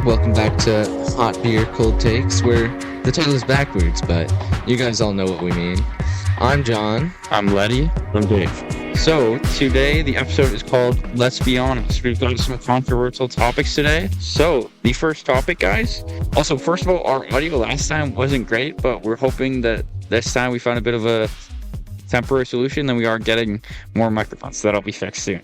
Welcome back to Hot Beer Cold Takes, where the title is backwards, but you guys all know what we mean. I'm John. I'm Leddy. I'm Dave. So, today the episode is called Let's Be Honest. We've got some controversial topics today. So, the first topic, guys. Also, first of all, our audio last time wasn't great, but we're hoping that this time we found a bit of a temporary solution, and we are getting more microphones, so that'll be fixed soon.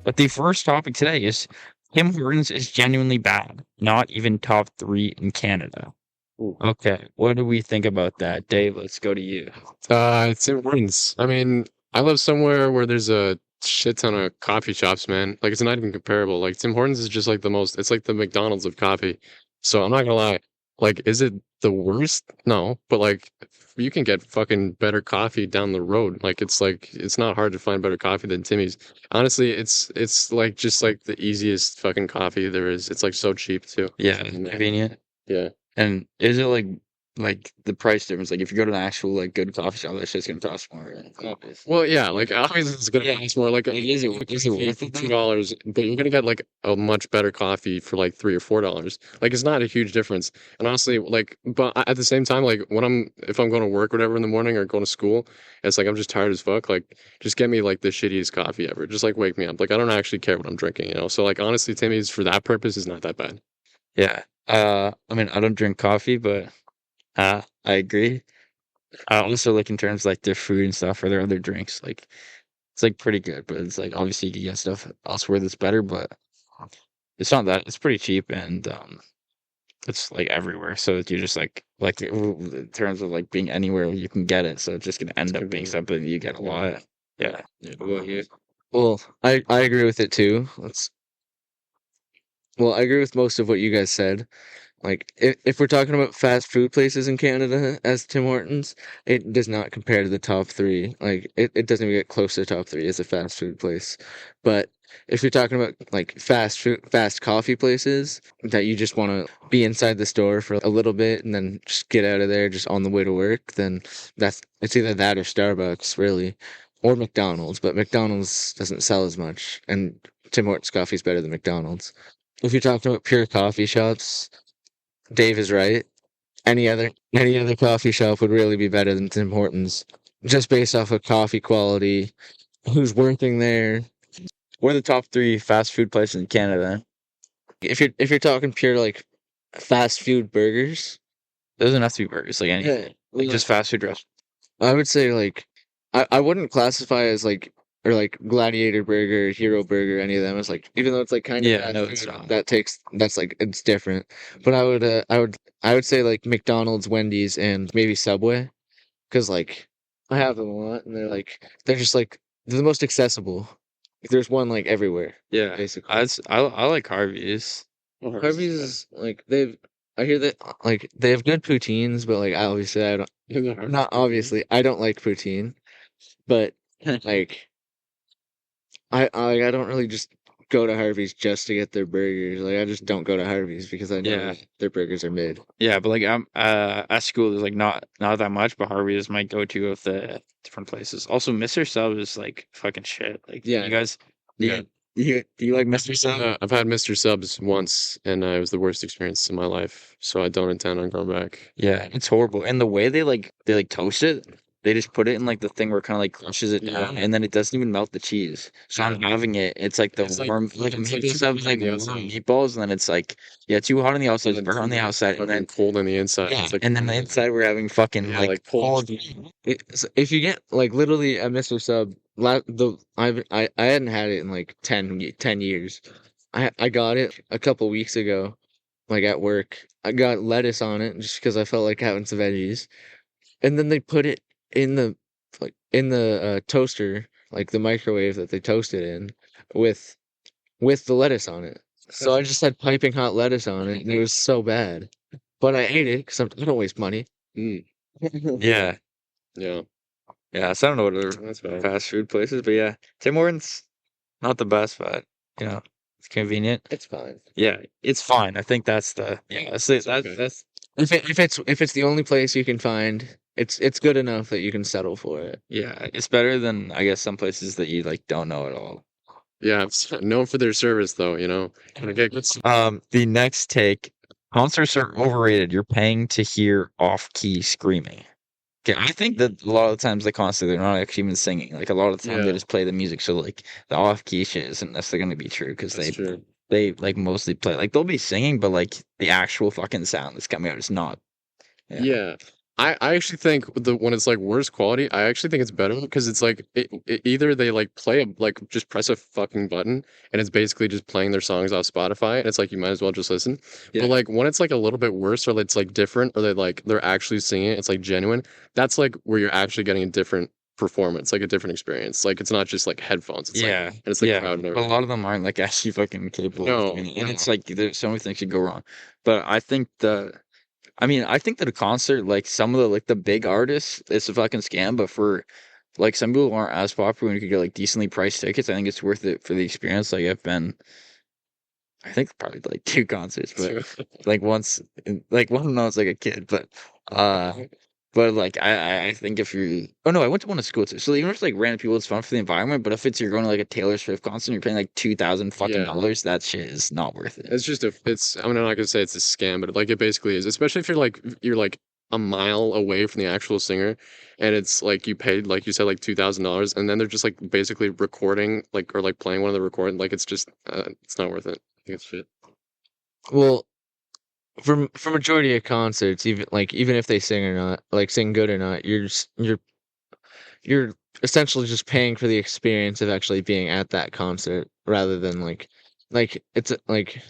But the first topic today is Tim Hortons is genuinely bad, not even top 3 in Canada. Ooh. Okay, what do we think about that? Dave, let's go to you. It's Tim Hortons. I mean, I live somewhere where there's a shit ton of coffee shops, man. Like, it's not even comparable. Like, Tim Hortons is just like it's like the McDonald's of coffee. So I'm not gonna lie. Like, is it the worst? No, but like, you can get fucking better coffee down the road. It's not hard to find better coffee than Timmy's. Honestly, it's like just like the easiest fucking coffee there is. It's like so cheap too. Yeah, convenient. Yeah. And is it like the price difference? Like if you go to an actual like good coffee shop, that shit's gonna cost more. Right? Well, yeah, like obviously it's gonna Yeah. cost more. Like, Is it worth it? $2, but you're gonna get like a much better coffee for like $3 or $4. Like, it's not a huge difference. And honestly, like, but at the same time, like if I'm going to work or whatever in the morning or going to school, it's like I'm just tired as fuck. Like, just get me like the shittiest coffee ever. Just like wake me up. Like, I don't actually care what I'm drinking, you know. So like honestly, Timmy's for that purpose is not that bad. Yeah. I mean, I don't drink coffee, but I agree. I also like in terms of, like their food and stuff or their other drinks, like it's like pretty good, but it's like obviously you can get stuff elsewhere that's better, but it's not that. It's pretty cheap and it's like everywhere. So you just like in terms of like being anywhere you can get it. So it's just gonna end up being something you get a lot. Yeah. What about you? Well, I agree with it too. I agree with most of what you guys said. Like, if we're talking about fast food places in Canada as Tim Hortons, it does not compare to the top 3. Like, it doesn't even get close to the top 3 as a fast food place. But if you're talking about like fast coffee places that you just want to be inside the store for a little bit and then just get out of there just on the way to work, then it's either that or Starbucks, really, or McDonald's. But McDonald's doesn't sell as much, and Tim Hortons coffee is better than McDonald's. If you're talking about pure coffee shops, Dave is right. Any other coffee shop would really be better than Tim Hortons, just based off of coffee quality, who's working there. What are the top 3 fast food places in Canada? If you're talking pure like fast food burgers, It doesn't have to be burgers, like anything. Like just fast food restaurants. I would say like I wouldn't classify as like or like Gladiator Burger, Hero Burger, any of them. It's like, even though it's like kind of Yeah, no, fast it's food, not. that's like it's different. But I would say like McDonald's, Wendy's, and maybe Subway, because like I have them a lot, and they're just like they're the most accessible. There's one like everywhere, Yeah, basically. I like Harvey's. Harvey's is like I hear that like they have good poutines, but like obviously I don't not obviously I don't like poutine, but like. I don't really just go to Harvey's just to get their burgers. Like, I just don't go to Harvey's because I know Yeah. their burgers are mid. Yeah, but like I'm at school there's like not that much, but Harvey is my go-to of the different places. Also, Mr. Sub is like fucking shit. Like, Yeah. you guys, Yeah. do you like Mr. Sub? I've had Mr. Subs once, and it was the worst experience in my life. So I don't intend on going back. Yeah, it's horrible. And the way they toast it, they just put it in like the thing where it kind of like crushes it down, and then it doesn't even melt the cheese. So I'm having it. It's like the It's like- warm, like it's like Mr. too Sub hot is like on the warm outside. meatballs, and then it's like too hot on the outside, burnt on the outside, and then cold on the inside. yeah, It's like, and then the inside we're having fucking Yeah, like like cold. If you get like literally a Mr. Sub, I hadn't had it in like 10 years. I got it a couple weeks ago, like at work. I got lettuce on it just because I felt like having some veggies, and then they put it in the toaster, like the microwave that they toast it in, with the lettuce on it. So I just had piping hot lettuce on it, and it was so bad. But I ate it because I don't waste money. Mm, yeah. yeah, Yeah, so I don't know what other that's bad. fast food places, but yeah, Tim Hortons, not the best, but it's convenient. It's fine. Yeah, it's fine. I think that's the that's it. okay. That's If it's the only place you can find, it's good enough that you can settle for it. yeah, it's better than I guess some places that you like don't know at all. Yeah, known for their service though. You know, can I get good? The next take Concerts are overrated. You're paying to hear off-key screaming. Okay, I think that a lot of the times they concert they're not actually even singing. Like a lot of the time they Yeah, just play the music. So like the off-key shit isn't necessarily going to be true because that's true. they like mostly play like they'll be singing, but like the actual fucking sound that's coming out is not. Yeah. Yeah. I actually think when it's like worse quality, I actually think it's better because it's like either they like like just press a fucking button and it's basically just playing their songs off Spotify and it's like you might as well just listen. Yeah. But like when it's like a little bit worse or it's like different or they're actually singing it, it's like genuine. That's like where you're actually getting a different performance, like a different experience. Like it's not just like headphones. It's like Yeah, and it's like yeah. crowd and But a everything. lot of them aren't like actually fucking capable of No, doing it. And no. it's like there's so many things could go wrong. But I think that a concert, like some of the big artists, it's a fucking scam. But for like some people who aren't as popular and you could get like decently priced tickets, I think it's worth it for the experience. Like I think probably like two concerts, but like once, like one when I was like a kid. Uh, but like I think if you, oh no, I went to one of school too. So even if it's like random people, it's fun for the environment. But if it's you're going to like a Taylor Swift concert, and you're paying like 2,000 fucking Yeah. dollars, that shit is not worth it. It's just I'm not gonna say it's a scam, but like it basically is. Especially if you're like a mile away from the actual singer, and it's like you paid like you said like $2,000, and then they're just like basically recording like or like playing one of the recording. Like it's just it's not worth it. I think it's shit. Well, for majority of concerts, even if they sing or not, like sing good or not, you're essentially just paying for the experience of actually being at that concert rather than like it's like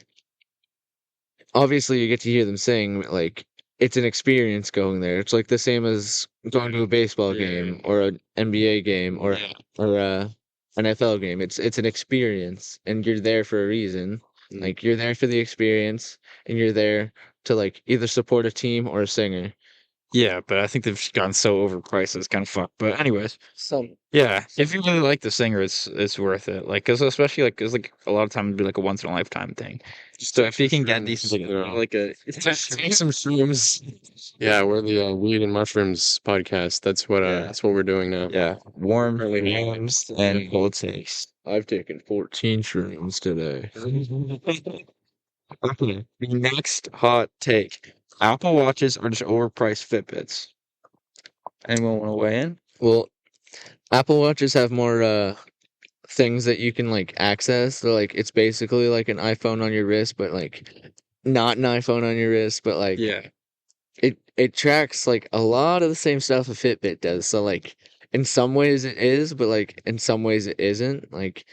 obviously you get to hear them sing, but, like it's an experience going there. It's like the same as going to a baseball Yeah, game or an NBA game yeah. or a NFL game. It's an experience and you're there for a reason. Mm. Like you're there for the experience and you're there to like either support a team or a singer. Yeah, but I think they've gotten so overpriced it's kind of fucked. But anyways, Some yeah, if you really like the singer, it's worth it. Like, cause especially like, cause like a lot of times it'd be like a once in a lifetime thing. Just So take if you some can get decent shrooms, tickets, like take some shrooms. Yeah, we're the weed and mushrooms podcast. yeah, That's what we're doing now. yeah, warm Currently, yams yeah. and cold takes. I've taken 14 shrooms today. Okay, the next hot take: Apple Watches are just overpriced Fitbits. Anyone want to weigh in? Well, Apple Watches have more things that you can like access. So like it's basically like an iPhone on your wrist, but like not an iPhone on your wrist, but like Yeah, it tracks like a lot of the same stuff a Fitbit does. So like in some ways it is, but like in some ways it isn't. Like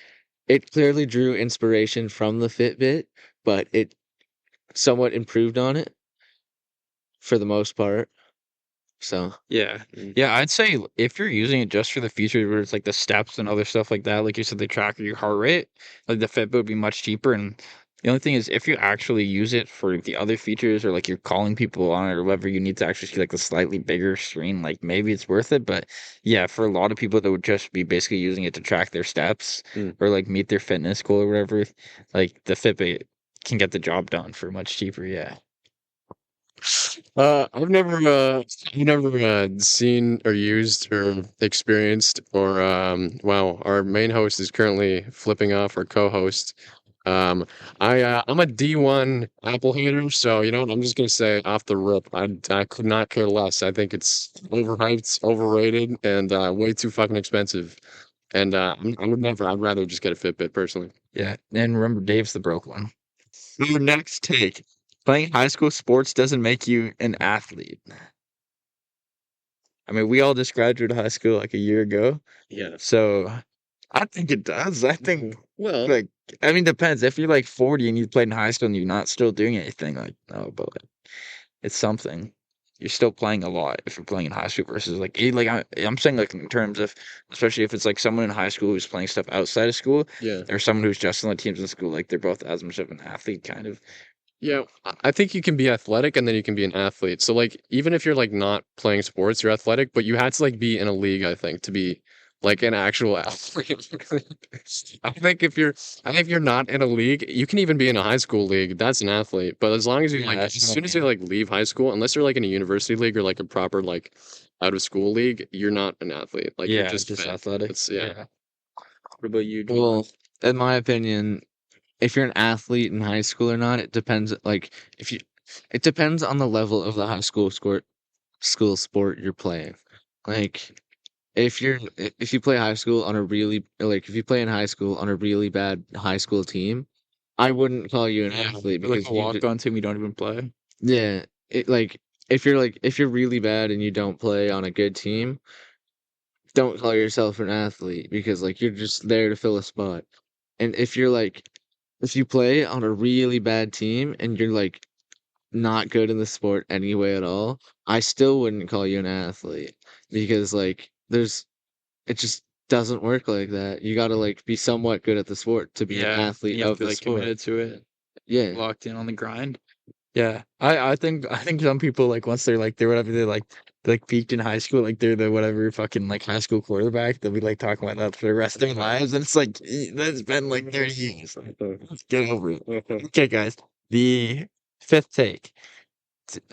it clearly drew inspiration from the Fitbit, but it somewhat improved on it for the most part. So yeah, Mm. yeah. I'd say if you're using it just for the features where it's like the steps and other stuff like that, like you said, they track your heart rate, like the Fitbit would be much cheaper. And the only thing is, if you actually use it for the other features or like you're calling people on it or whatever, you need to actually see like the slightly bigger screen. Like maybe it's worth it, but yeah, for a lot of people that would just be basically using it to track their steps Mm. or like meet their fitness goal or whatever, like the Fitbit can get the job done for much cheaper. Yeah. I've never seen or used or experienced or wow, our main host is currently flipping off our co-host. Um, I'm a D1 Apple hater, so you know what, I'm just gonna say off the rip, I could not care less. I think it's overhyped, overrated, and way too fucking expensive. And I'd rather just get a Fitbit personally. Yeah. And remember, Dave's the broke one. Your next take. Playing high school sports doesn't make you an athlete. I mean, we all just graduated high school like a year ago. Yeah. So I think it does. I think, Well, like, I mean, depends. If you're like 40 and you played in high school and you're not still doing anything, like, no, but like, it's something. You're still playing a lot if you're playing in high school versus like, I'm saying like in terms of, especially if it's like someone in high school who's playing stuff outside of school yeah. or someone who's just on the teams in school, like they're both as much of an athlete, kind of. Yeah, I think you can be athletic and then you can be an athlete. So like even if you're like not playing sports, you're athletic, but you had to like be in a league, I think, to be like an actual athlete. I think if you're not in a league, you can even be in a high school league. That's an athlete. But as long as you Yeah, like as that's soon as you like leave high school, unless you're like in a university league or like a proper like out of school league, you're not an athlete. Like you're Yeah, just just fit. athletic. It's yeah. Yeah. What about you, Jordan? well, in my opinion, if you're an athlete in high school or not, it depends. Like if you it depends on the level of the school sport you're playing. Like if you play high school on a really like if you play in high school on a really bad high school team, I wouldn't call you an Yeah, athlete like because a walk-on team you don't even play. yeah, if you're really bad and you don't play on a good team, don't call yourself an athlete because like you're just there to fill a spot. And if you play on a really bad team and you're like not good in the sport anyway at all, I still wouldn't call you an athlete because like it just doesn't work like that. You got to like be somewhat good at the sport to be an Yeah, athlete you have of to be the like sport. committed to it, Yeah. locked in on the grind. Yeah, I think some people like once they're whatever they like peaked in high school, like they're the whatever fucking like high school quarterback. They'll be like talking about that for the rest of their lives, and it's like that's been like 30 years. Like, get over it. Okay, guys, the fifth take.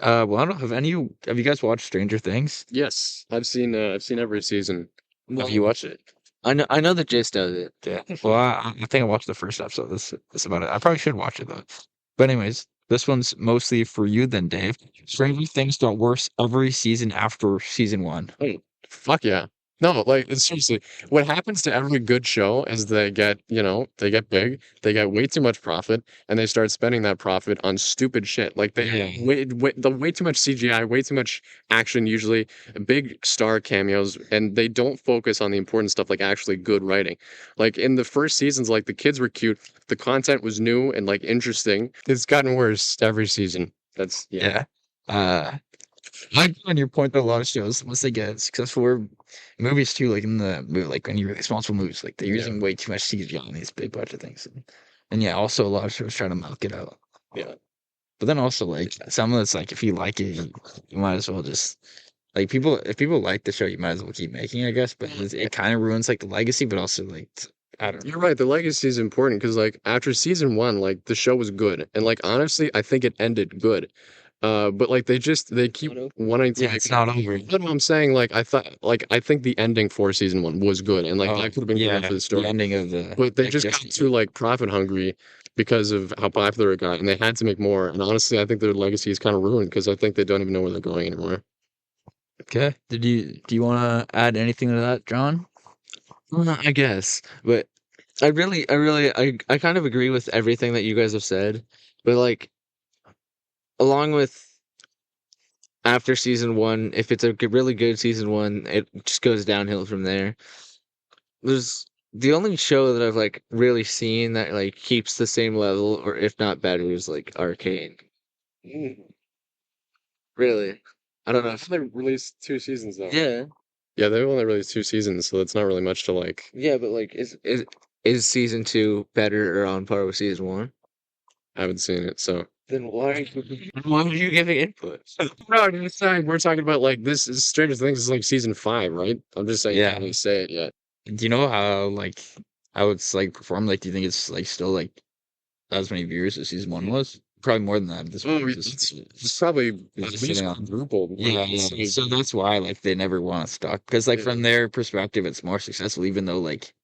Well, I don't know. Have you guys watched Stranger Things? Yes, I've seen every season. Have you Well, watched it? I know the gist of it. Yeah. Well, I think I watched the first episode. That's about it. I probably should watch it though. But anyways, this one's mostly for you then, Dave. Stranger Things got worse every season after season one. Oh, fuck yeah. No, like it's seriously, what happens to every good show is they get, they get big, they get way too much profit, and they start spending that profit on stupid shit. Like they Yeah. have way too much CGI, way too much action, usually big star cameos, and they don't focus on the important stuff like actually good writing. Like in the first seasons, like the kids were cute, the content was new and like interesting. It's gotten worse every season. That's yeah. Yeah. I agree on your point that a lot of shows, once they get successful movies too, like in the movie, like when you really responsible movies, like they're Yeah. using way too much CGI on these big budget things. And yeah, also a lot of shows try to milk it out. Yeah. But then also like some of it's like if you like it, you might as well just like if people like the show, you might as well keep making it, I guess. But it kind of ruins like the legacy, but also like I don't know. You're right. The legacy is important because, like, after season one, like the show was good, and like honestly, I think it ended good. But like they keep wanting to Yeah, make. it's not over. But I'm saying, I think the ending for season one was good, and like Oh, that could have been good yeah, for the the story. ending of the But they like just got Jesse. too like profit hungry because of how popular it got, and they had to make more. And honestly, I think their legacy is kind of ruined because I think they don't even know where they're going anymore. Okay. Do you want to add anything to that, John? I guess, but I kind of agree with everything that you guys have said, but like along with after season one, if it's a really good season one, it just goes downhill from there. There's the only show that I've like really seen that like keeps the same level or if not better is like Arcane. Really, I don't know if They released 2 seasons though. yeah, Yeah, they've only released 2 seasons, so that's not really much to like. yeah, but like is season two better or on par with season one? I haven't seen it, so. Then why are you giving input? No, I'm just saying we're talking about like this is Stranger Things is like season 5, right? I'm just saying you Yeah. can't really say it yet. Do you know how it's like performed? Like, do you think it's like still like as many viewers as season one was? Probably more than that. This Oh, one it's probably it's at just least sitting on. quadrupled. Yeah, yeah. So that's why like they never want to stop because like from their perspective, it's more successful, even though like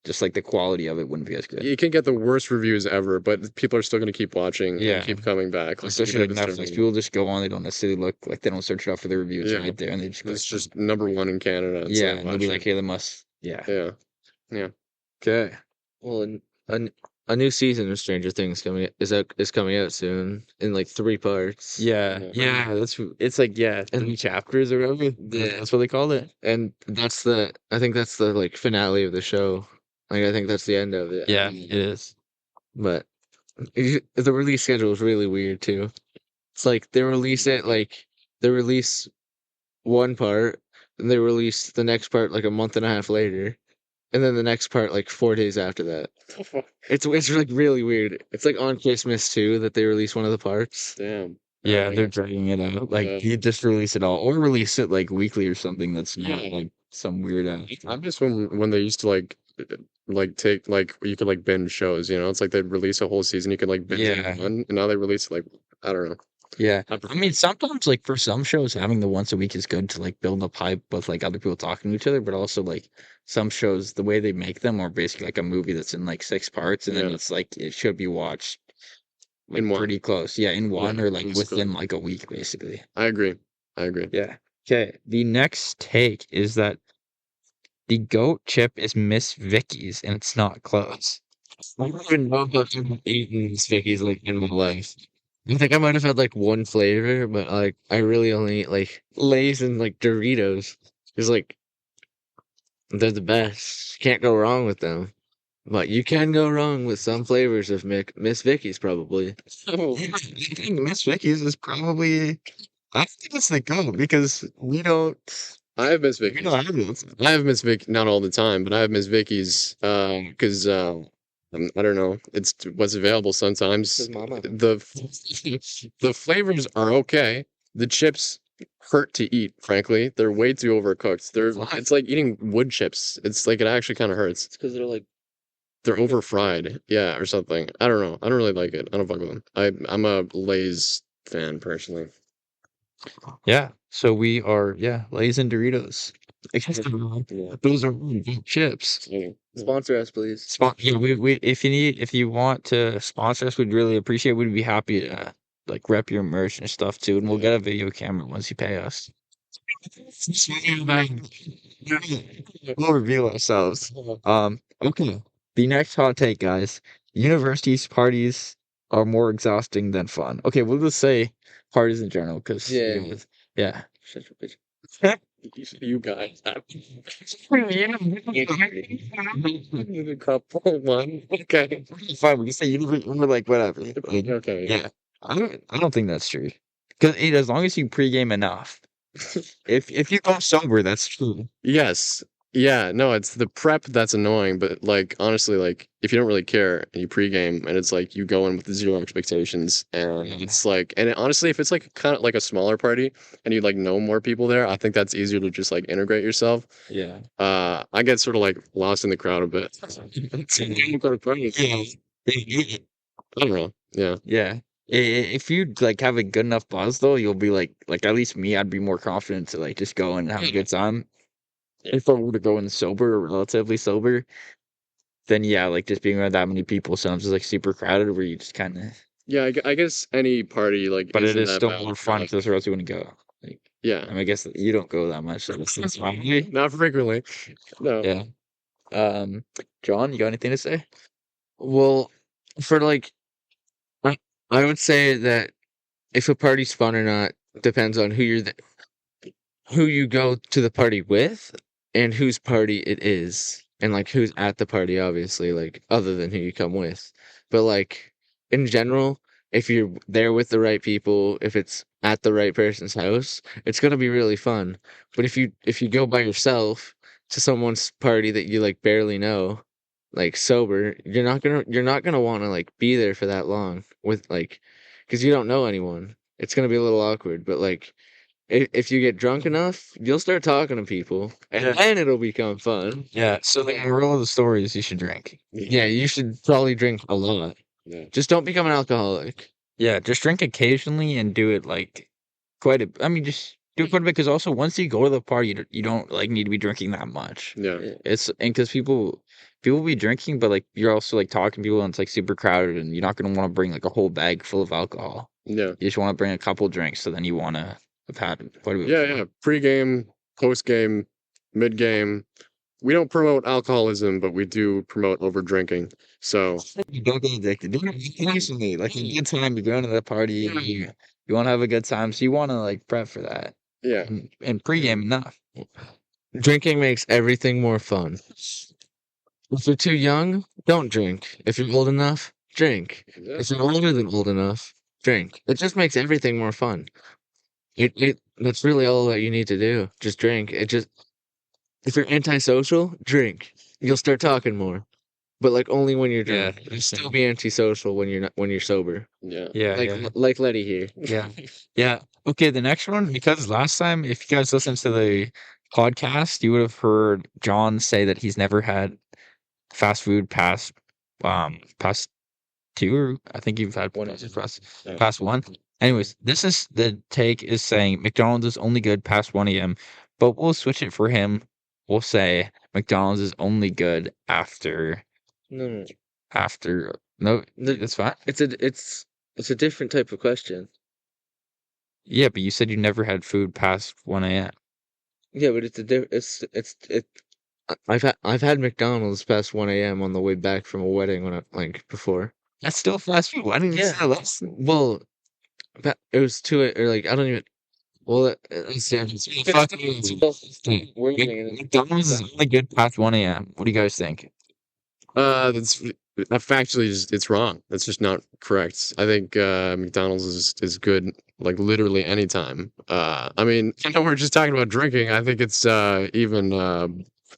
just like the quality of it wouldn't be as good. You can get the worst reviews ever, but people are still going to keep watching Yeah. and keep coming back. Like, Especially like Netflix, people just go on. They don't necessarily look like they don't search it out for the review. It's Yeah. right there, and they just go. It's just number one in Canada. Yeah, and they'll be like, "Hey, they must." Yeah. Yeah. Okay. Well, a new season of Stranger Things is coming out soon in like 3 parts. Yeah, yeah. It's like And- 3 chapters or whatever. Yeah. That's what they called it. And I think that's the like finale of the show. Like I think that's the end of it. Yeah, it is. But the release schedule is really weird too. It's like they release one part, and they release the next part like a month and a half later, and then the next part like 4 days after that. It's like really weird. It's like on Christmas too that they release one of the parts. Damn. Yeah, they're dragging it out. Like Yeah. you just release it all, or release it like weekly or something. That's not Yeah. like some weird. I miss when they used to take like you could like binge shows, it's like they'd release a whole season, you could like binge it Yeah. in one, and now they release like I don't know. Yeah, I prefer- I mean sometimes like for some shows having the once a week is good to like build up hype with like other people talking to each other, but also like some shows the way they make them are basically like a movie that's in like 6 parts, and then Yeah. it's like it should be watched like In one. pretty close. Yeah, in one Yeah, or like that's within cool. like a week, basically. I agree. I agree. Yeah. Okay. The next take is that the goat chip is Miss Vicky's and it's not close. I don't even know if I've ever eaten Stickies like in my life. I think I might have had like one flavor, but like I really only eat like Lay's and like Doritos. It's like they're the best. Can't go wrong with them. But you can go wrong with some flavors of Miss Vicky's probably. Oh, I think Miss Vicky's is probably. I think it's the goat because we don't. I have Miss We Vicky's. don't have those. I have Miss Vic, not all the time, but I have Miss Vicky's because I don't know, it's what's available sometimes. His mama. The the flavors are okay. The chips hurt to eat, frankly. They're way too overcooked. It's like eating wood chips. It's like it actually kind of hurts. It's because they're like They're over fried, yeah, or something. I don't know. I don't really like it. I don't fuck with them. I'm a Lay's fan personally. Yeah. So we are, yeah, Lay's and Doritos. I guess Yeah. those are good chips. Yeah. sponsor us, please. Yeah, we if you want to sponsor us, we'd really appreciate it. We'd be happy to like rep your merch and stuff too, and we'll get a video camera once you pay us. We'll reveal ourselves. Okay. The next hot take, guys. Universities parties are more exhausting than fun. Okay, we'll just say parties in general, because Yeah. yeah. Shut your bitch. You guys. A Couple one. Okay. Fine, we can say we're like whatever. Okay. Yeah, I don't think that's true. Because as long as you pregame enough, if you go sober, that's true. Yes. Yeah, no, it's the prep that's annoying, but like honestly, like if you don't really care and you pregame and it's like you go in with zero expectations and it's like honestly, if it's like kind of like a smaller party and you like know more people there, I think that's easier to just like integrate yourself. Yeah. I get sort of like lost in the crowd a bit. Yeah. I don't know. Yeah. Yeah. If you like have a good enough buzz though, you'll be like at least me, I'd be more confident to like just go and have a good time. If I were to go in sober or relatively sober, then yeah, like just being around that many people sounds just like super crowded where you just kind of. Yeah, I guess any party like But it isn't is that still bad more for, fun like, because or else you wouldn't go. Like, yeah. I mean, I guess you don't go that much, so that's fine. Not frequently. No. Yeah. John, you got anything to say? Well, for like, I, I would say that if a party's fun or not depends on who you go to the party with and whose party it is and like who's at the party, obviously, like other than who you come with. But like in general, if you're there with the right people, if it's at the right person's house, it's gonna be really fun. But if you go by yourself to someone's party that you like barely know, like sober, you're not gonna want to like be there for that long with like because you don't know anyone. It's gonna be a little awkward, but like if you get drunk enough, you'll start talking to people, and Yeah. then it'll become fun. Yeah. So the moral of the story is you should drink. Yeah, you should probably drink a lot. Yeah. Just don't become an alcoholic. Yeah, just drink occasionally and do it like quite a. I mean, just do it quite a bit because also once you go to the party, you don't like need to be drinking that much. Yeah. It's and because people be drinking, but like you're also like talking to people and it's like super crowded and you're not gonna want to bring like a whole bag full of alcohol. Yeah. You just want to bring a couple drinks, so then you want to have had quite a bit. Yeah, yeah. Pre-game, post-game, mid-game. We don't promote alcoholism, but we do promote over drinking. So You don't get addicted. Do it occasionally, like a good time. You're going to the party. Yeah. You want to have a good time, so you want to like prep for that. yeah. And pregame enough. Drinking makes everything more fun. If you're too young, don't drink. If you're old enough, drink. If you're older than old enough, drink. It just makes everything more fun. That's really all that you need to do. Just drink. If you're antisocial, drink. You'll start talking more. But like only when you're drunk. Yeah. You'll still be antisocial when you're sober. Yeah. Yeah. Like Leddy here. Yeah. Yeah. Okay, the next one, because last time, if you guys listened to the podcast, you would have heard John say that he's never had fast food past two, or I think you've had one past one. Anyways, this is the take is saying McDonald's is only good past 1 a.m., but we'll switch it for him. We'll say McDonald's is only good after No. no, that's fine. It's It's a different type of question. Yeah, but you said you never had food past 1 a.m. Yeah, but I've had McDonald's past 1 a.m. on the way back from a wedding when I like before. That's still fast food. Why didn't you Yeah. say less? Well, it was 2 or like I don't even. Well, let's see. McDonald's is only good past 1 a.m. What do you guys think? That's that factually is it's wrong. That's just not correct. I think McDonald's is good like literally anytime. I mean, I know we're just talking about drinking. I think it's even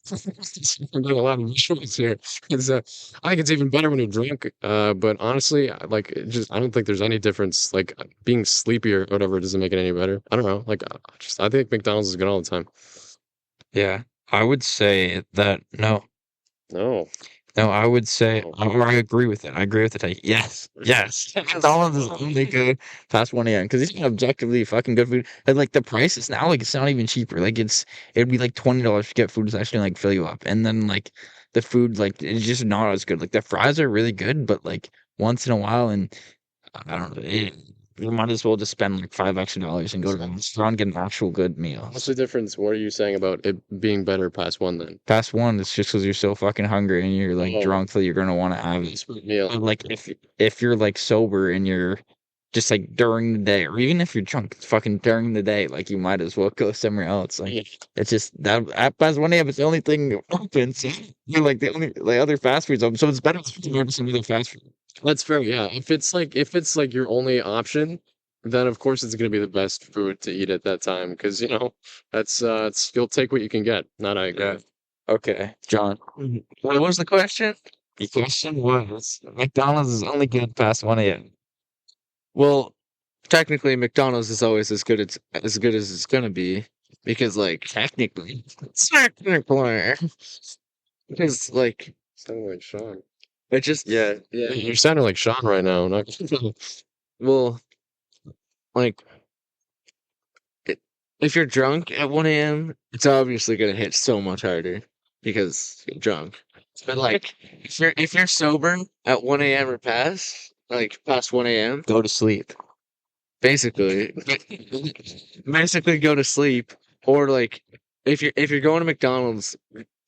there's a lot of visuals here. It's I think it's even better when you're drunk. But honestly, like I don't think there's any difference. Like being sleepy or whatever doesn't make it any better. I don't know. Like I think McDonald's is good all the time. Yeah, I would say that no. No. No, I would say, No. or I agree with it. I agree with the take. Yes, yes. McDonald's is only good past 1 a.m. because it's objectively fucking good food. And like the price is now like it's not even cheaper. Like it'd be like $20 to get food that's actually like fill you up. And then like the food like it's just not as good. Like the fries are really good, but like once in a while and I don't know. You might as well just spend like $5 extra and go to the restaurant and get an actual good meal. What's the difference? What are you saying about it being better past one then? Past one, it's just because you're so fucking hungry and you're like Oh, drunk that you're gonna want to have it. sweet meal. But like if you're like sober and you're just like during the day, or even if you're drunk, it's fucking during the day, like you might as well go somewhere else. Like Yeah. it's just that at past 1 a.m. it's the only thing open. So you're like the only like other fast foods open. So it's better than some other fast food. That's fair, yeah. If it's like your only option, then of course it's gonna be the best food to eat at that time because you know that's it's you'll take what you can get. Not I agree. Yeah. Okay, John. What was the question? The question was McDonald's is only good past 1 a.m. Well, technically, McDonald's is always as good as it's gonna be because like technically, because like Sounding like Sean. it just yeah. You're sounding like Sean right now. Not Well, like if you're drunk at 1 a.m., it's obviously gonna hit so much harder because you're drunk. But like if you're sober at 1 a.m. or past, like past 1 a.m., Go to sleep. basically basically go to sleep. Or like if you're going to McDonald's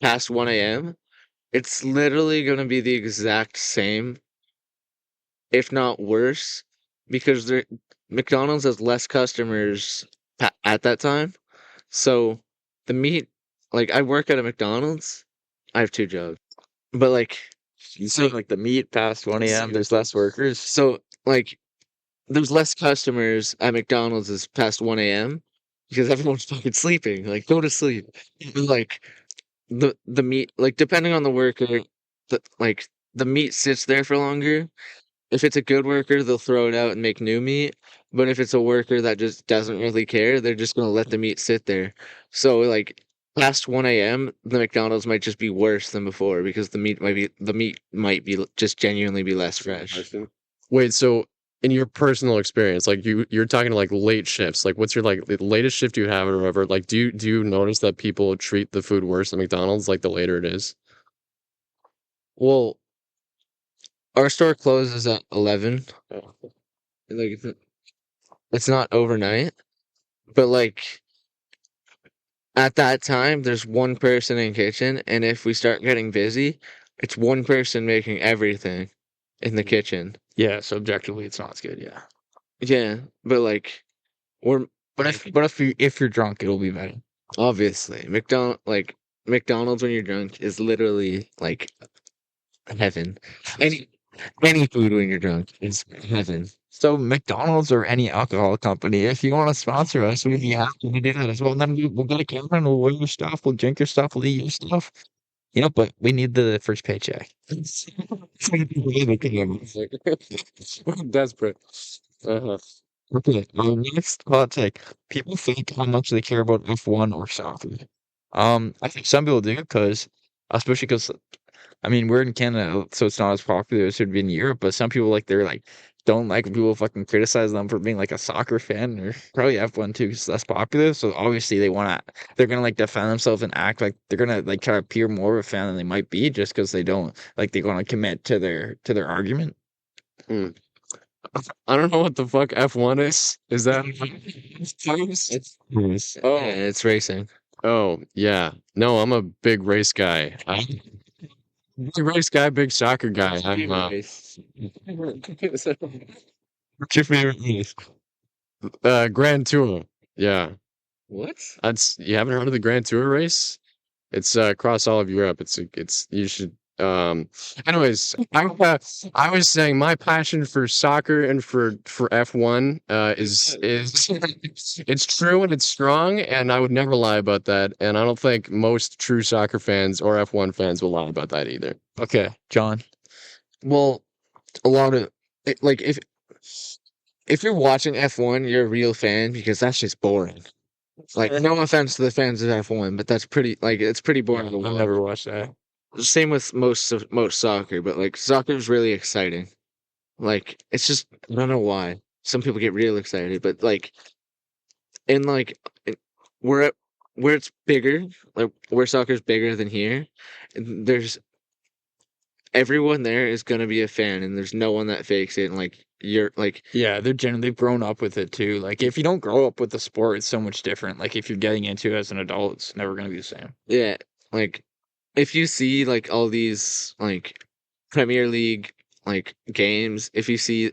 past 1 a.m., it's literally gonna be the exact same, if not worse, because McDonald's has less customers at that time. So the meat, like I work at a McDonald's. I have two jobs, but like You say like the meat past 1 a.m. There's less workers. so like there's less customers at McDonald's is past 1 a.m. because everyone's fucking sleeping. Like go to sleep. But, like the meat, like depending on the worker, the meat sits there for longer. If it's a good worker, they'll throw it out and make new meat. But if it's a worker that just doesn't really care, they're just gonna let the meat sit there. So like past 1 a.m., the McDonald's might just be worse than before because the meat might be just genuinely be less fresh. Wait, so in your personal experience, like you're talking like late shifts, like what's your like the latest shift you have or whatever? Like do you notice that people treat the food worse at McDonald's like the later it is? Well, our store closes at 11. Oh. Like it's not overnight, but like at that time, there's one person in kitchen, and if we start getting busy, it's one person making everything in the kitchen. Yeah, so objectively it's not as good, yeah. Yeah, but like we're If you're drunk, it'll be better. obviously McDonald's when you're drunk is literally like heaven. Any food when you're drunk is heaven. So McDonald's or any alcohol company, if you want to sponsor us, we'd be happy to do that as well. And then we'll get a camera and we'll weigh your stuff, we'll drink your stuff, we'll eat your stuff. You know, but we need the first paycheck. Desperate. Uh-huh. Okay, next hot take. People think how much they care about F1 or soccer. I think some people do because, especially because, I mean, we're in Canada, so it's not as popular as it would be in Europe. But some people they're like don't like when people fucking criticize them for being like a soccer fan or probably F1 too because it's less popular. So obviously they're gonna like defend themselves and act like they're gonna like try to appear more of a fan than they might be just because they don't like they're gonna commit to their argument. Hmm. I don't know what the fuck F1 is. Is that It's Oh. yeah, it's racing. Oh, yeah. No, I'm a big race guy. Big race guy, big soccer guy. I'm Race. What's your favorite race? Grand Tour. Yeah. What? That's you haven't heard of the Grand Tour race? It's across all of Europe. It's you should anyways, I was saying my passion for soccer and for F1 is it's true and it's strong and I would never lie about that and I don't think most true soccer fans or F1 fans will lie about that either. Okay, John. Well, a lot of like if you're watching F1, you're a real fan because that's just boring. Like, no offense to the fans of F1, but that's pretty like it's pretty boring to I've watch. never watched that. Same with most soccer, but like soccer is really exciting. Like it's just I don't know why some people get real excited, but like in like where where it's bigger, like where soccer's bigger than here, there's everyone there is gonna be a fan, and there's no one that fakes it. And like you're like Yeah, they've grown up with it too. Like if you don't grow up with the sport, it's so much different. Like if you're getting into it as an adult, it's never gonna be the same. yeah, like if you see like all these like Premier League like games, if you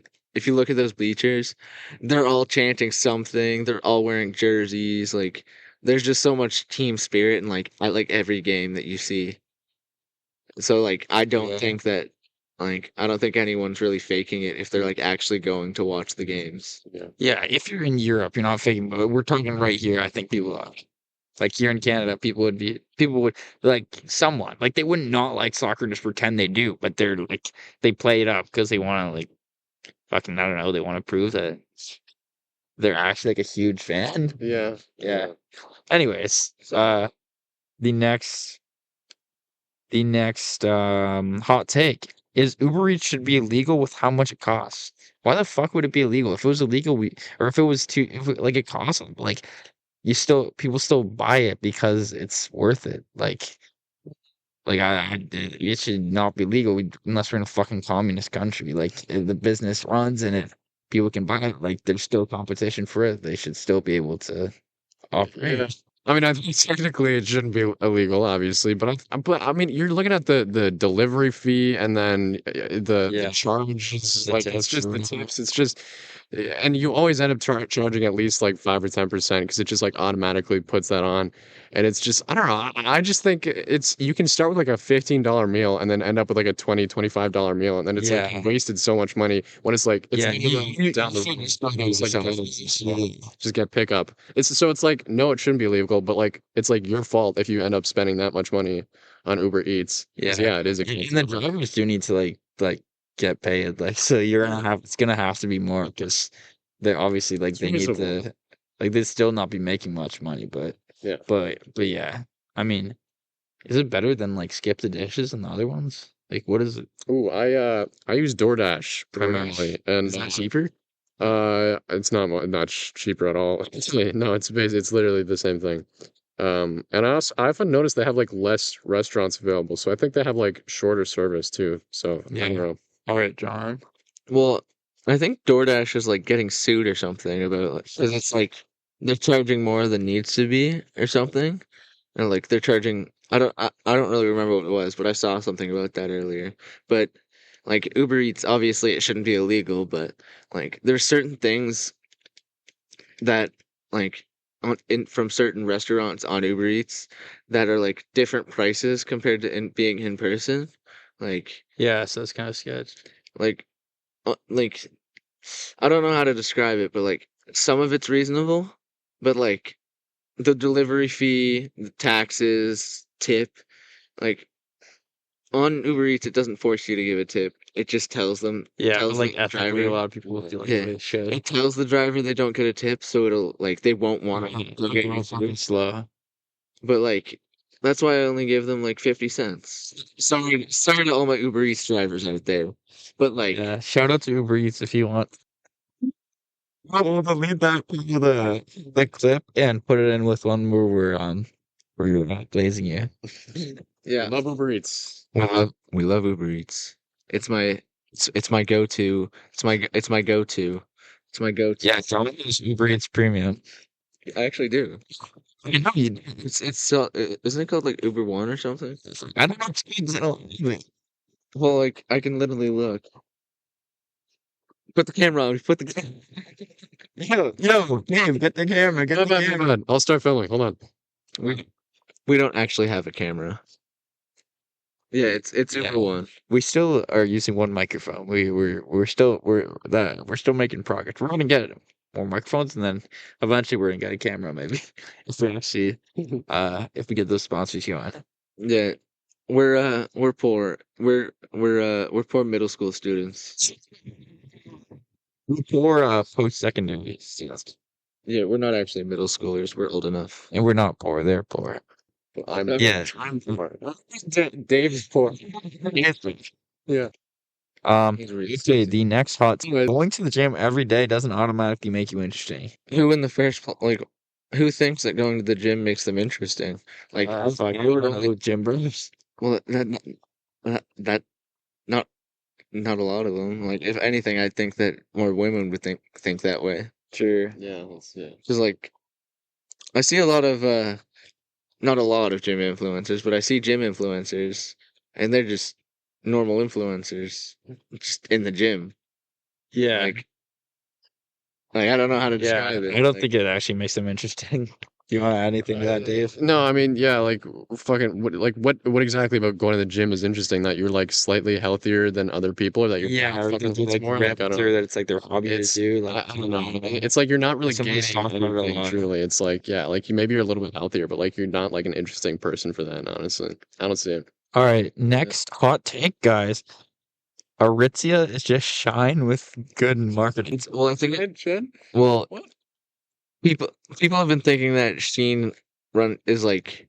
look at those bleachers, they're all chanting something, they're all wearing jerseys, like there's just so much team spirit and like I like every game that you see. So like Yeah. I don't think anyone's really faking it if they're like actually going to watch the games. Yeah. Yeah, if you're in Europe, you're not faking, but we're talking right here. I think people are. Like here in Canada, people would like someone like they wouldn't not like soccer just pretend they do, but they're like they play it up because they want to like fucking I don't know, they want to prove that they're actually like a huge fan. Yeah. Yeah. Anyways, the next hot take is Uber Eats should be illegal with how much it costs. Why the fuck would it be illegal? If it was illegal, or if it was too if it, like it costs like people still buy it because it's worth it. Like it should not be legal unless we're in a fucking communist country. Like if the business runs and it people can buy it. Like there's still competition for it. They should still be able to operate. Yeah. I mean, I think technically it shouldn't be illegal, obviously, but I mean, you're looking at the delivery fee and then the Yeah. charges, The like tips it's just the or tips. It's just, and you always end up charging at least like 5 or 10% because it just like automatically puts that on, and it's just I don't know. I just think it's you can start with like a $15 meal and then end up with like a $20, $25 meal, and then it's Yeah. like wasted so much money when it's like it's Yeah, literally down the just get pickup. It's like no, it shouldn't be illegal, but like it's like your fault if you end up spending that much money on Uber Eats. 'Cause, yeah. yeah, it is And expensive. the drivers do need to get paid. Like so it's gonna have to be more because they're obviously like It's they need reasonable. to like they still not be making much money, but Yeah. but yeah. I mean, is it better than like Skip the Dishes and the other ones? Like what is it? Ooh, I use DoorDash primarily, and Is that cheaper? it's not cheaper at all. No, it's literally the same thing. And I often notice they have like less restaurants available, so I think they have like shorter service too. So I don't Yeah. know. All right, John. Well, I think DoorDash is like getting sued or something about because it's like they're charging more than needs to be or something. And like they're charging I don't really remember what it was, but I saw something about that earlier. But like Uber Eats, obviously it shouldn't be illegal, but like there's certain things that like from certain restaurants on Uber Eats that are like different prices compared to being in person. Like Yeah, so it's kind of sketch. like like I don't know how to describe it, but like some of it's reasonable, but like the delivery fee, the taxes, tip, like on Uber Eats, it doesn't force you to give a tip. It just tells them, Yeah, but tells like the ethically, a driver, lot of people will feel like yeah, they should. it tells the driver they don't get a tip, so it'll like they won't want to get your food. Slow. But like that's why I only give them like 50 cents. Sorry to all my Uber Eats drivers out there, but like Yeah, shout out to Uber Eats if you want. We'll delete that from the clip and put it in with one where we're glazing you. yeah, Love Uber Eats. we love Uber Eats. It's my It's my go-to. It's my go-to. It's my go-to. Yeah, John is Uber Eats Premium. I actually do. I know you do. It's so isn't it called like Uber One or something? I don't know if kids don't. Well, like I can literally look. Put the camera on. Put the. Yo, Dave, get the camera. Get Hold the on, camera. hold on. I'll start filming. Hold on. We don't actually have a camera. Yeah, it's Yeah. Uber One. We still are using one microphone. We're still making progress. We're gonna get more microphones, and then eventually we're gonna get a camera, maybe if we actually if we get those sponsors going. Yeah, we're poor. We're poor middle school students. We're poor post secondary students, Yeah, we're not actually middle schoolers. We're old enough. and we're not poor. They're poor. I'm Yeah. I'm poor. Dave's poor. Yeah. He's really Okay, the next hot take. Anyways. Going to the gym every day doesn't automatically make you interesting. Who in the first like who thinks that going to the gym makes them interesting? Like Fuck, I don't know gym bros. well that not not a lot of them. Like if anything, I think that more women would think that way. Sure. Yeah. Because like I see a lot of not a lot of gym influencers, but I see gym influencers, and they're just normal influencers, just in the gym. Yeah. Like I don't know how to Yeah. describe it. I don't Like, think it actually makes them interesting. Do you want to add anything to that, Dave? No, I mean, yeah, like fucking what exactly about going to the gym is interesting that you're like slightly healthier than other people or that you're Or fucking because it's more like I don't or know. that it's like their hobby to It's do. Like, I don't know. It's like you're not really Something gaining soft about it a anything lot. truly. It's like yeah, like maybe you're a little bit healthier, but like you're not like an interesting person for that, honestly. I don't see it. All right, next hot take, guys. Aritzia is just Shein with good marketing. well, I think well, What? people have been thinking that Shein is like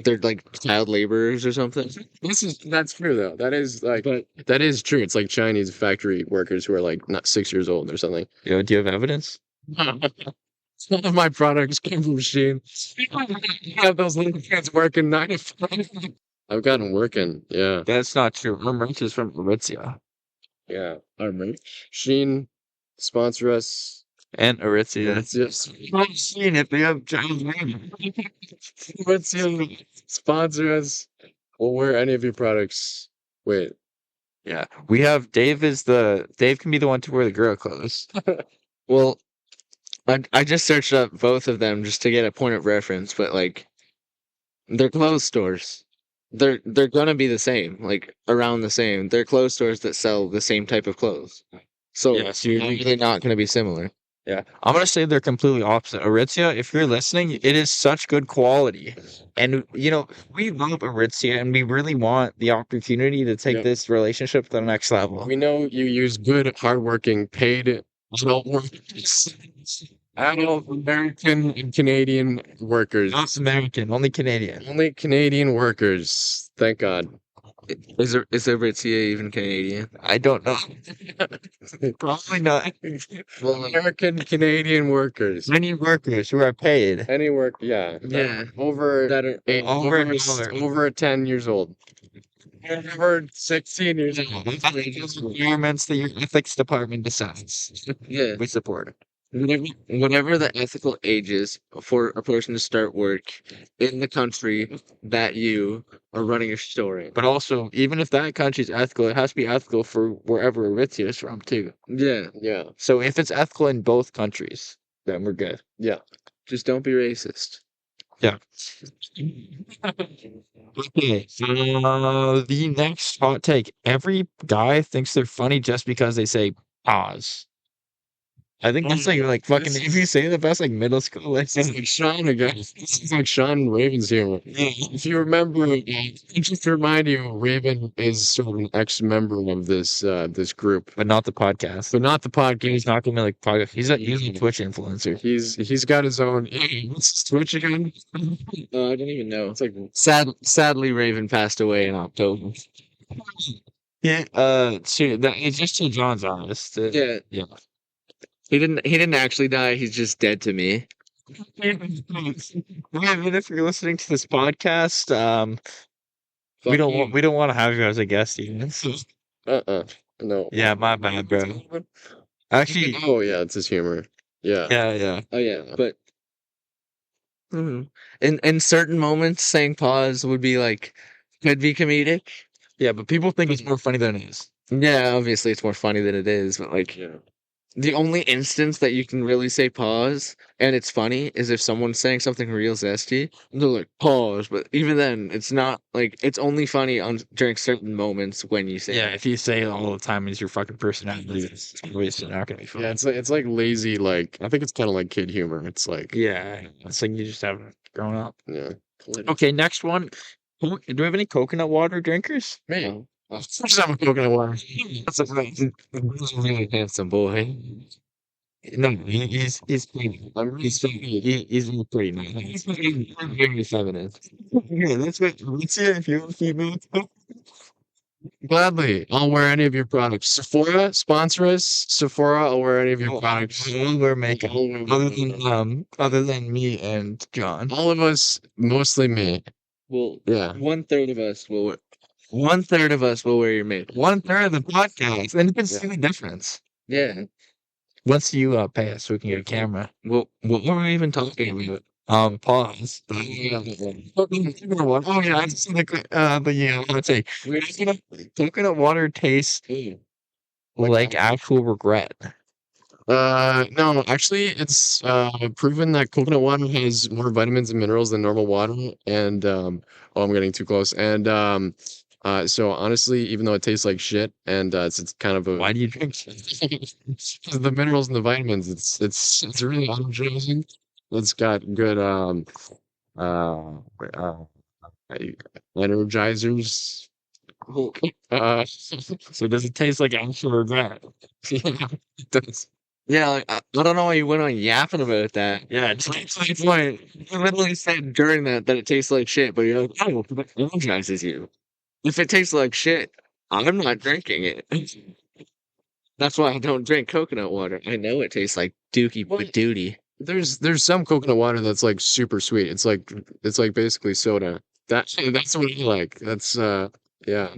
they're like child laborers or something. That's true though. That is like that is true. It's like Chinese factory workers who are like not 6 years old or something. Do you have evidence? Some of my products come from Shein. I have those little kids working 9 to 5. I've gotten working. Yeah. That's not true. My merch is from Aritzia Yeah. Our merch. Shein sponsor us. and Aritzia. It's just Shein if they have child labor. Aritzia sponsor us. We'll wear any of your products. Wait. Yeah, we have Dave can be the one to wear the girl clothes. Well, I just searched up both of them just to get a point of reference, but like they're clothes stores. They're gonna be the same, like around the same. They're clothes stores that sell the same type of clothes. So Yeah, so you're how are they not gonna be similar? Yeah, I'm gonna say they're completely opposite. Aritzia, if you're listening, it is such good quality, and we love Aritzia, and we really want the opportunity to take Yeah. this relationship to the next level. We know you use good, hardworking, paid adult workers. Adult American and Canadian workers. Not American, only Canadian. Only Canadian workers. Thank God. Is Aritzia even Canadian? I don't know. Probably not. Well, American Canadian workers. Many workers who are paid. Any work, yeah. Yeah. Over that are Over a dollar. over 10 years old. Over 16 years old. Those requirements that your ethics department decides. yeah. We support it. Whatever the ethical age is for a person to start work in the country that you are running your store in. But also, even if that country's ethical, it has to be ethical for wherever Aritzia is from too. Yeah, Yeah. So if it's ethical in both countries, then we're good. Yeah. just don't be racist. Yeah. Okay. The next hot take. Every guy thinks they're funny just because they say pause. I think that's like fucking. If you say the best, like middle school, like This is like Sean again. This is like Sean and Raven's humor. If you remember, just to remind you, Raven is sort of an ex-member of this this group, but not the podcast. but not the podcast. He's not gonna be like podcast. He's a Twitch influencer. He's got his own. What's his Twitch again? I don't even know. It's like Sadly, Raven passed away in October. Yeah. It's just to John's honest. Yeah, Yeah. he didn't actually die. He's just dead to me. I mean, if you're listening to this podcast, we don't want to have you as a guest even. So, uh-uh. No. Yeah, my bad, bro. Actually, Oh yeah, it's his humor. Yeah. yeah. Oh yeah, but in certain moments, saying pause would be like could be comedic. Yeah, but people think it's more funny than it is. Yeah, obviously it's more funny than it is, but like Yeah. the only instance that you can really say pause and it's funny is if someone's saying something real zesty and they're like pause, but even then it's not like it's only funny on during certain moments when you say Yeah, it. if you say it all the time is your fucking personality, it's obviously not gonna be Yeah, funny. it's like lazy, like I think it's kind of like kid humor. It's like Yeah, it's like you just haven't grown up. yeah. Okay, next one. Do we have any coconut water drinkers? Me. Oh, Just have a coconut water. that's a really handsome boy. No, he's pretty. He's He's really pretty nice. He's very feminine. Yeah, let's see if you're a female. gladly. I'll wear any of your products. Sephora sponsor us. Sephora, I'll wear any of your products. We'll wear makeup. I'll wear Other than me and John. all of us, mostly me. Well, Yeah. 1/3 of us will wear 1/3 of us will wear your makeup. 1/3 of the podcast, and you can see Yeah. the difference. Yeah. Once you pay us, so we can get a camera. Well, what were we even talking about? Pause. Oh yeah, I just see let's say coconut water tastes like actual regret. No, actually, it's proven that coconut water has more vitamins and minerals than normal water. And oh, I'm getting too close. And so honestly, even though it tastes like shit, and it's kind of a Why do you drink shit? the minerals and the vitamins, it's really energizing. It's got good uh, uh energizers. Well, So does it taste like actual regret? Yeah, it does. yeah, like, I don't know why you went on yapping about that. Yeah, It's like, it's like you literally said during that it tastes like shit, but you're like, oh, that energizes you. If it tastes like shit, I'm not drinking it. That's why I don't drink coconut water. I know it tastes like dookie Well, but duty. there's some coconut water that's like super sweet. It's like basically soda. That's what I like. That's yeah.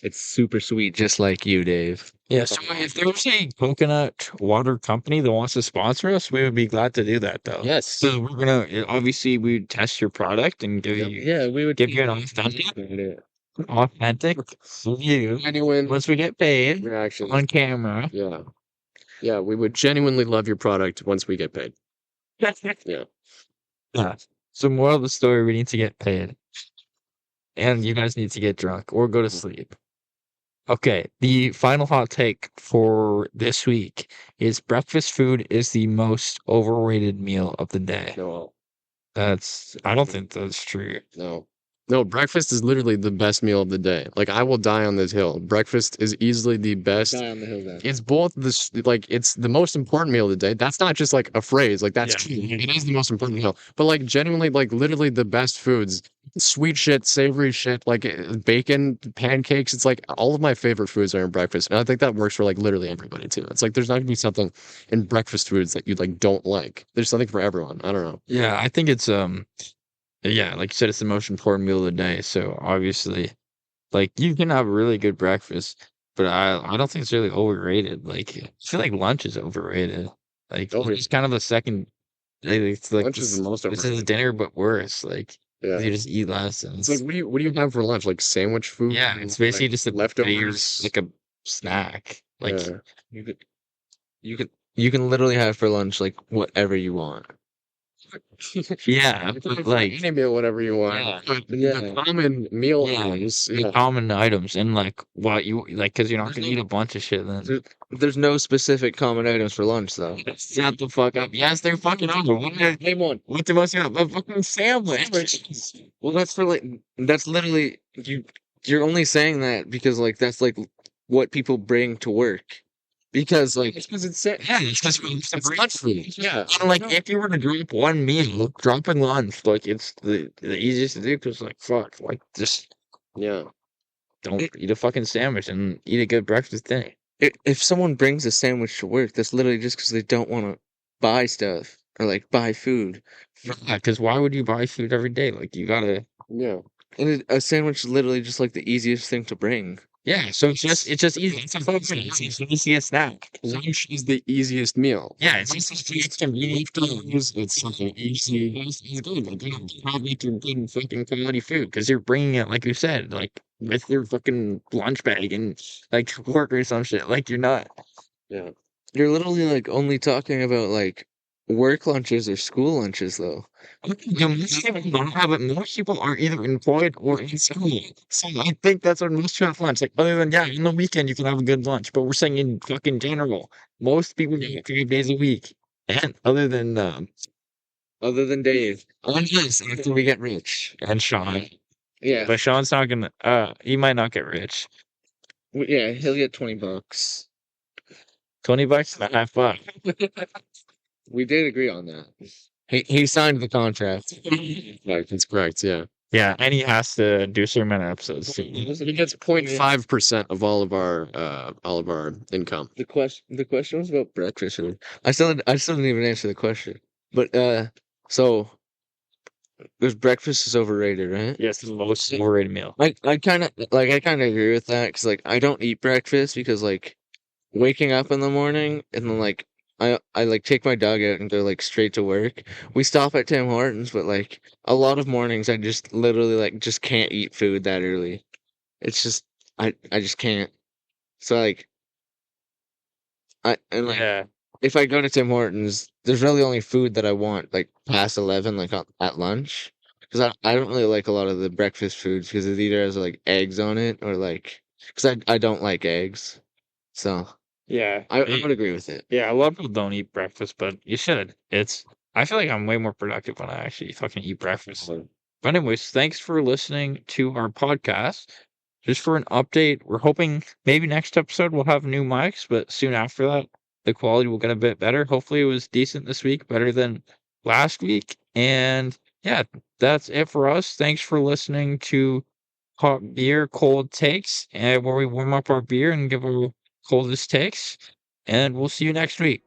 It's super sweet, just like you, Dave. yeah. So if there's a coconut water company that wants to sponsor us, we would be glad to do that, though. Yes. So we're gonna obviously we would test your product and give you Yeah, we would give you an authentic review Genuine once we get paid reaction. on camera. Yeah. Yeah, we would genuinely love your product once we get paid. Yeah. Yeah. So moral of the story: we need to get paid, and you guys need to get drunk or go to sleep. Okay, the final hot take for this week is breakfast food is the most overrated meal of the day. No. I don't think that's true. No. No, breakfast is literally the best meal of the day. Like I will die on this hill. Breakfast is easily the best. die on the hill then. It's both like it's the most important meal of the day. That's not just like a phrase. Like that's true. Yeah. It is the most important meal. But like genuinely, like literally the best foods, sweet shit, savory shit, like bacon, pancakes. It's like all of my favorite foods are in breakfast, and I think that works for like literally everybody too. It's like there's not gonna be something in breakfast foods that you like don't like. There's something for everyone. I don't know. Yeah, I think it's yeah, like you said, it's the most important meal of the day. So obviously, like you can have a really good breakfast, but I don't think it's really overrated. Like I feel like lunch is overrated. Like Oh, it's kind of the second. It's like Lunch is the most this is overrated. dinner, but worse. Like Yeah. you just eat less, and It's like what do you have for lunch? Like sandwich food? yeah, it's basically Like just a leftovers. like a snack. Like Yeah. You could, you can literally have for lunch like whatever you want. yeah, You can but have like any meal, whatever you want. yeah, But Yeah. the common meal yeah, items, the yeah. common items, and like what you like, because you're not There's gonna no eat a bunch of shit then. there's no specific common items for lunch though. Shut the fuck up. Yes, they're fucking over. Name one. What's the most a fucking sandwich? Well, that's for like that's literally you're only saying that because like that's like what people bring to work. Because like It's because it's Yeah, it's because it's lunch food. Yeah. And like, if you were to drop one meal, dropping lunch, like it's the easiest to do. Because like, fuck, like just Yeah. don't It- eat a fucking sandwich and eat a good breakfast thing. if someone brings a sandwich to work, that's literally just because they don't want to buy stuff or like buy food. Yeah, because why would you buy food every day? Like, you gotta. Yeah. And a sandwich is literally just like the easiest thing to bring. Yeah, so it's just easy. It's a whole thing. It's the easiest snack. Lunch is the easiest meal. Yeah, it's convenient to use. It's something easy. It's good. Like, you know, probably to good fucking quality food because you're bringing it, like you said, like with your fucking lunch bag and like work or some shit. Like you're not. Yeah. You're literally like only talking about like work lunches or school lunches though. You know, most people don't have it. Most people are either employed or in school. So I think that's what most people have lunch. Like other than yeah, on the weekend you can have a good lunch, but we're saying in fucking general, most people get 3 days a week. And Other than Dave. Unless after we get rich. and Sean, Yeah. but Sean's not gonna. He might not get rich. Yeah, he'll get $20. $20, not half buck. We did agree on that. He signed the contract. Right, that's correct. Yeah. Yeah, and he has to do a certain amount of episodes too. He gets 0.5% of all of our income. The question was about breakfast. I still didn't even answer the question. But so there's breakfast is overrated, right? Yes, the most overrated meal. I kind of agree with that because like I don't eat breakfast because like waking up in the morning and then like I like take my dog out and go like straight to work. We stop at Tim Hortons, but like a lot of mornings I just literally like just can't eat food that early. It's just I just can't. So like like Yeah, if I go to Tim Hortons, there's really only food that I want like past 11, like at lunch, because I don't really like a lot of the breakfast foods because it either has like eggs on it or like because I don't like eggs. So yeah, I would agree with it. yeah. A lot of people don't eat breakfast, but you should. I feel like I'm way more productive when I actually fucking eat breakfast. But anyways, thanks for listening to our podcast. Just for an update, we're hoping maybe next episode we'll have new mics, but soon after that, the quality will get a bit better. Hopefully, it was decent this week, better than last week. And yeah, that's it for us. Thanks for listening to Hot Beer Cold Takes, and where we warm up our beer and give our coldest takes. And we'll see you next week.